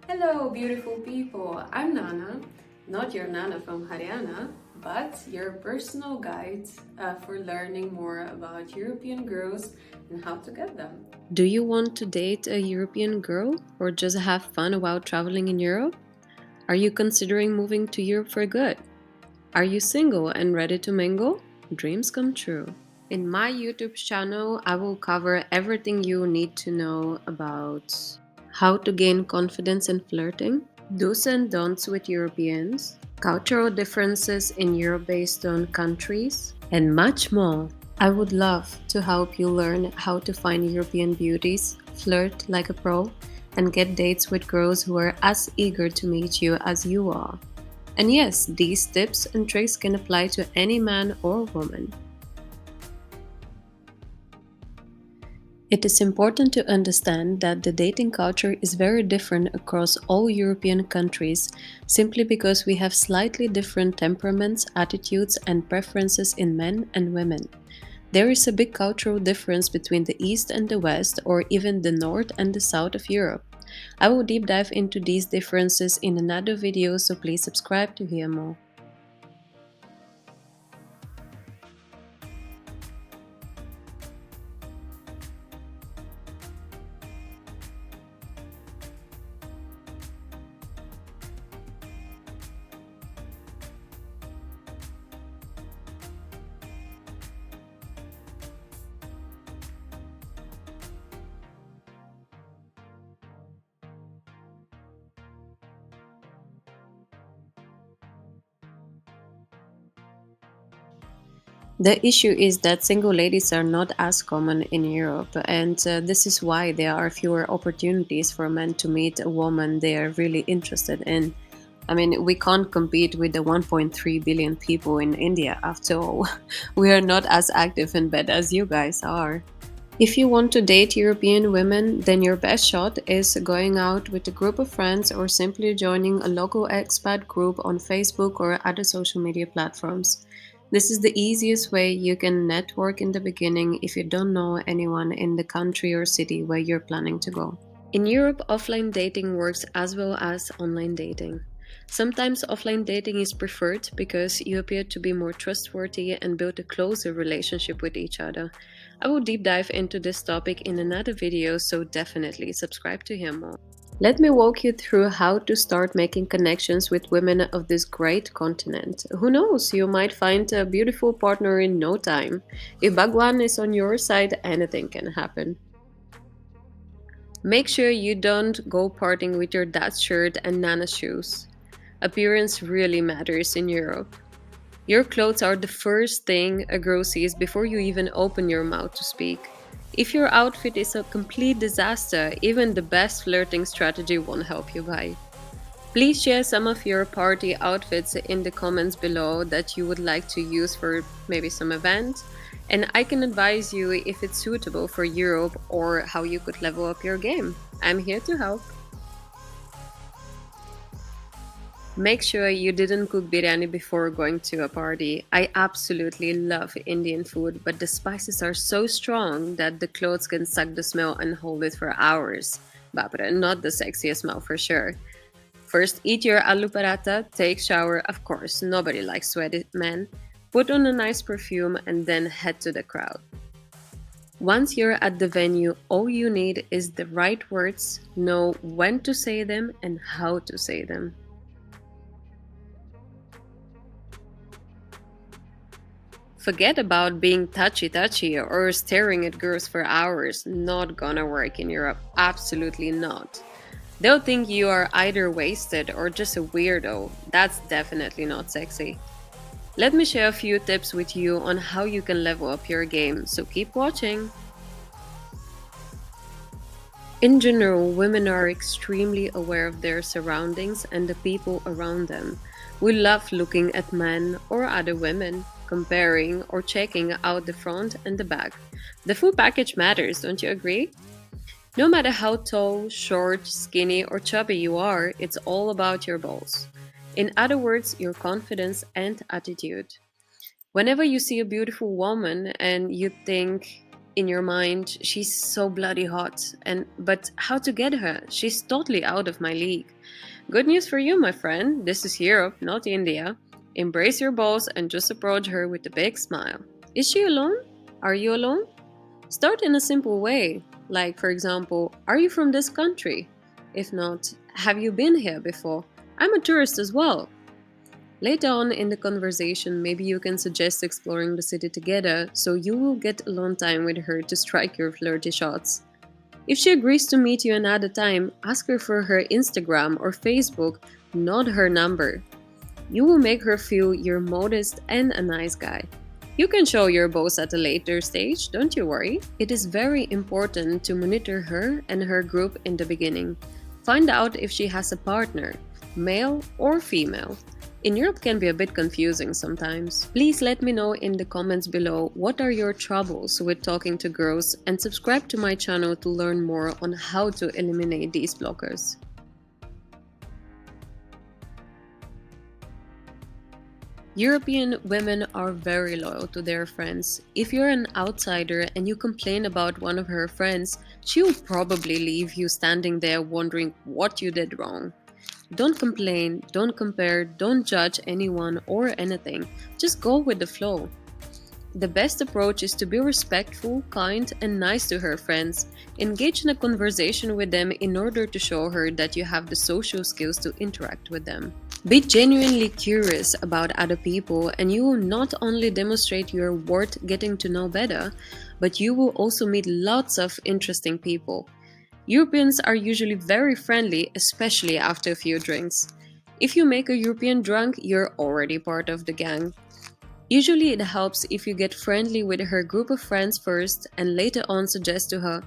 Hello, beautiful people. I'm Nana, not your Nana from Haryana, but your personal guide for learning more about European girls and how to get them. Do you want to date a European girl or just have fun while traveling in Europe? Are you considering moving to Europe for good? Are you single and ready to mingle? Dreams come true. In my YouTube channel, I will cover everything you need to know about how to gain confidence in flirting, do's and don'ts with Europeans, cultural differences in Europe based on countries, and much more. I would love to help you learn how to find European beauties, flirt like a pro, and get dates with girls who are as eager to meet you as you are. And yes, these tips and tricks can apply to any man or woman. It is important to understand that the dating culture is very different across all European countries simply because we have slightly different temperaments, attitudes, and preferences in men and women. There is a big cultural difference between the East and the West, or even the North and the South of Europe. I will deep dive into these differences in another video, so please subscribe to hear more. The issue is that single ladies are not as common in Europe, and this is why there are fewer opportunities for men to meet a woman they are really interested in. I mean, we can't compete with the 1.3 billion people in India after all. We are not as active in bed as you guys are. If you want to date European women, then your best shot is going out with a group of friends or simply joining a local expat group on Facebook or other social media platforms. This is the easiest way you can network in the beginning if you don't know anyone in the country or city where you're planning to go. In Europe, offline dating works as well as online dating. Sometimes offline dating is preferred because you appear to be more trustworthy and build a closer relationship with each other. I will deep dive into this topic in another video, so definitely subscribe to hear more. Let me walk you through how to start making connections with women of this great continent. Who knows, you might find a beautiful partner in no time. If Bhagwan is on your side, anything can happen. Make sure you don't go partying with your dad's shirt and Nana's shoes. Appearance really matters in Europe. Your clothes are the first thing a girl sees before you even open your mouth to speak. If your outfit is a complete disaster, even the best flirting strategy won't help you buy. Please share some of your party outfits in the comments below that you would like to use for maybe some event, and I can advise you if it's suitable for Europe or how you could level up your game. I'm here to help. Make sure you didn't cook biryani before going to a party. I absolutely love Indian food, but the spices are so strong that the clothes can suck the smell and hold it for hours. Bapre, not the sexiest smell for sure. First, eat your aloo paratha, take shower, of course, nobody likes sweaty men. Put on a nice perfume and then head to the crowd. Once you're at the venue, all you need is the right words, know when to say them and how to say them. Forget about being touchy or staring at girls for hours. Not gonna work in Europe. Absolutely not. They'll think you are either wasted or just a weirdo. That's definitely not sexy. Let me share a few tips with you on how you can level up your game, so keep watching. In general, women are extremely aware of their surroundings and the people around them. We love looking at men or other women, comparing or checking out the front and the back. The full package matters, don't you agree? No matter how tall, short, skinny, or chubby you are, it's all about your balls. In other words, your confidence and attitude. Whenever you see a beautiful woman and you think In your mind, she's so bloody hot, and but how to get her? She's totally out of my league. Good news for you, my friend. This is Europe, not India. Embrace your boss and just approach her with a big smile. Is she alone? Are you alone? Start in a simple way, like, for example, are you from this country? If not, have you been here before? I'm a tourist as well. Later on in the conversation, maybe you can suggest exploring the city together so you will get alone time with her to strike your flirty shots. If she agrees to meet you another time, ask her for her Instagram or Facebook, not her number. You will make her feel you're modest and a nice guy. You can show your boss at a later stage, don't you worry. It is very important to monitor her and her group in the beginning. Find out if she has a partner, male or female. In Europe can be a bit confusing sometimes. Please let me know in the comments below what are your troubles with talking to girls, and subscribe to my channel to learn more on how to eliminate these blockers. European women are very loyal to their friends. If you're an outsider and you complain about one of her friends, she'll probably leave you standing there wondering what you did wrong. Don't complain, don't compare, don't judge anyone or anything. Just go with the flow. The best approach is to be respectful, kind, and nice to her friends. Engage in a conversation with them in order to show her that you have the social skills to interact with them. Be genuinely curious about other people, and you will not only demonstrate your worth getting to know better, but you will also meet lots of interesting people. Europeans are usually very friendly, especially after a few drinks. If you make a European drunk, you're already part of the gang. Usually it helps if you get friendly with her group of friends first and later on suggest to her,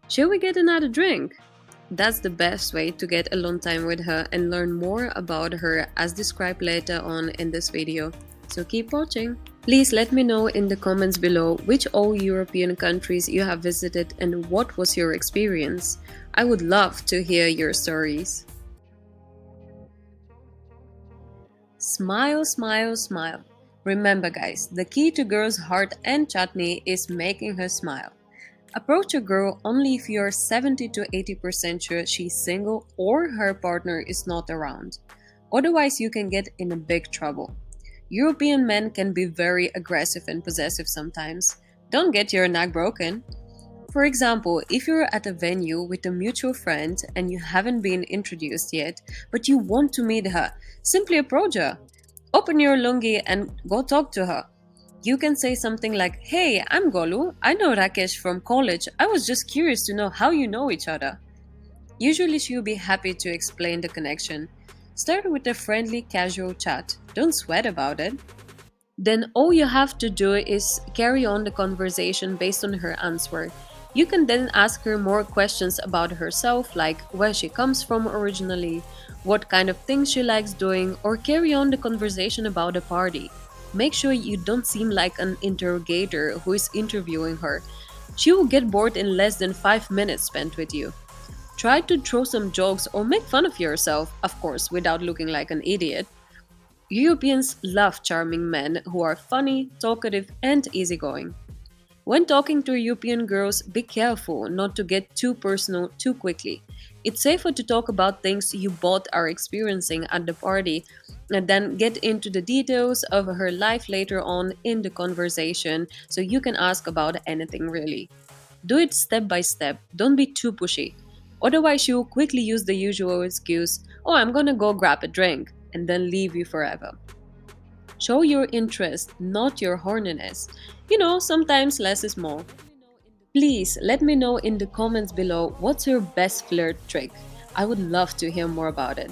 "Shall we get another drink?" That's the best way to get alone time with her and learn more about her as described later on in this video. So keep watching. Please let me know in the comments below which all European countries you have visited and what was your experience. I would love to hear your stories. Smile, smile, smile. Remember guys, the key to girl's heart and chutney is making her smile. Approach a girl only if you are 70 to 80% sure she's single or her partner is not around. Otherwise you can get in a big trouble. European men can be very aggressive and possessive sometimes. Don't get your neck broken. For example, if you're at a venue with a mutual friend and you haven't been introduced yet, but you want to meet her, simply approach her. Open your lungi and go talk to her. You can say something like, "Hey, I'm Golu. I know Rakesh from college. I was just curious to know how you know each other." Usually she'll be happy to explain the connection. Start with a friendly, casual chat. Don't sweat about it. Then all you have to do is carry on the conversation based on her answer. You can then ask her more questions about herself, like where she comes from originally, what kind of things she likes doing, or carry on the conversation about the party. Make sure you don't seem like an interrogator who is interviewing her. She will get bored in less than 5 minutes spent with you. Try to throw some jokes or make fun of yourself, of course, without looking like an idiot. Europeans love charming men who are funny, talkative, and easygoing. When talking to European girls, be careful not to get too personal too quickly. It's safer to talk about things you both are experiencing at the party and then get into the details of her life later on in the conversation so you can ask about anything really. Do it step by step, don't be too pushy. Otherwise, she will quickly use the usual excuse, "Oh, I'm gonna go grab a drink," and then leave you forever. Show your interest, not your horniness. Sometimes less is more. Please let me know in the comments below what's your best flirt trick. I would love to hear more about it.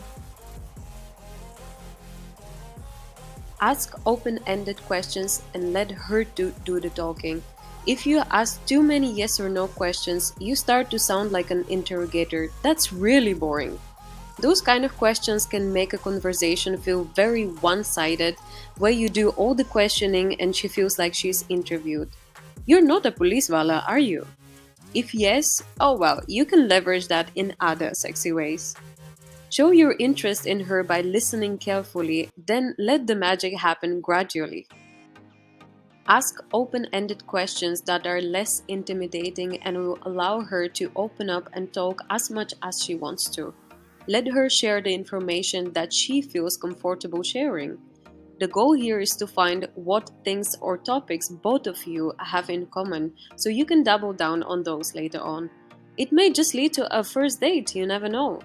Ask open-ended questions and let her do the talking. If you ask too many yes or no questions, you start to sound like an interrogator. That's really boring. Those kind of questions can make a conversation feel very one-sided, where you do all the questioning and she feels like she's interviewed. You're not a police wala, are you? If yes, oh well, you can leverage that in other sexy ways. Show your interest in her by listening carefully, then let the magic happen gradually. Ask open-ended questions that are less intimidating and will allow her to open up and talk as much as she wants to. Let her share the information that she feels comfortable sharing. The goal here is to find what things or topics both of you have in common so you can double down on those later on. It may just lead to a first date, you never know.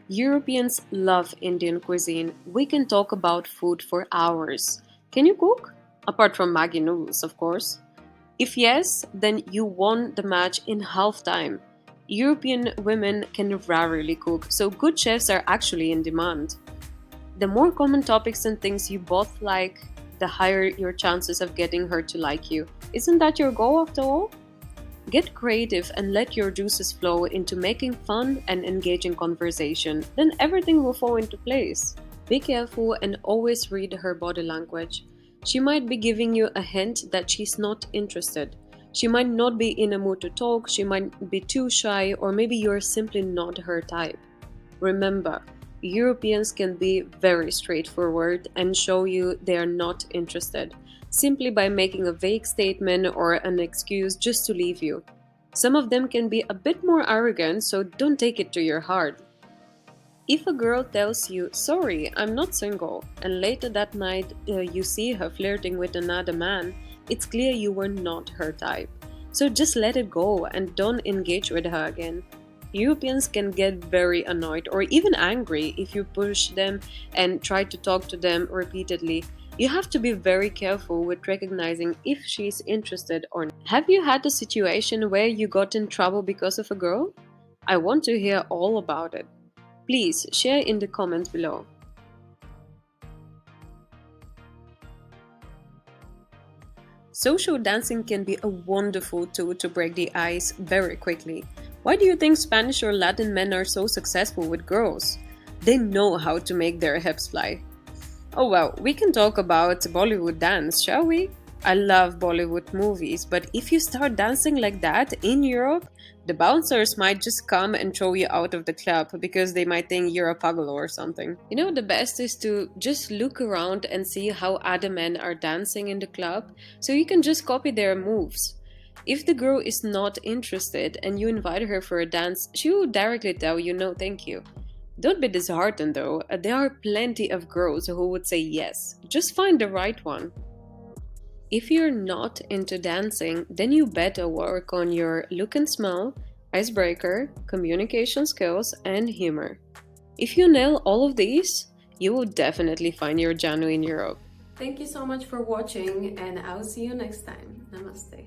Europeans love Indian cuisine. We can talk about food for hours. Can you cook? Apart from Maggi noodles, of course. If yes, then you won the match in half time. European women can rarely cook, so good chefs are actually in demand. The more common topics and things you both like, the higher your chances of getting her to like you. Isn't that your goal after all? Get creative and let your juices flow into making fun and engaging conversation. Then everything will fall into place. Be careful and always read her body language. She might be giving you a hint that she's not interested. She might not be in a mood to talk, she might be too shy, or maybe you're simply not her type. Remember, Europeans can be very straightforward and show you they are not interested, simply by making a vague statement or an excuse just to leave you. Some of them can be a bit more arrogant, so don't take it to your heart. If a girl tells you, sorry, I'm not single, and later that night you see her flirting with another man, it's clear you were not her type. So just let it go and don't engage with her again. Europeans can get very annoyed or even angry if you push them and try to talk to them repeatedly. You have to be very careful with recognizing if she's interested or not. Have you had a situation where you got in trouble because of a girl? I want to hear all about it. Please share in the comments below. Social dancing can be a wonderful tool to break the ice very quickly. Why do you think Spanish or Latin men are so successful with girls? They know how to make their hips fly. Oh well, we can talk about Bollywood dance, shall we? I love Bollywood movies, but if you start dancing like that in Europe, the bouncers might just come and throw you out of the club because they might think you're a pagolo or something. You know, the best is to just look around and see how other men are dancing in the club, so you can just copy their moves. If the girl is not interested and you invite her for a dance, she will directly tell you no thank you. Don't be disheartened though, there are plenty of girls who would say yes. Just find the right one. If you're not into dancing, then you better work on your look and smell, icebreaker, communication skills, and humor. If you nail all of these, you will definitely find your Janu in Europe. Thank you so much for watching, and I'll see you next time. Namaste.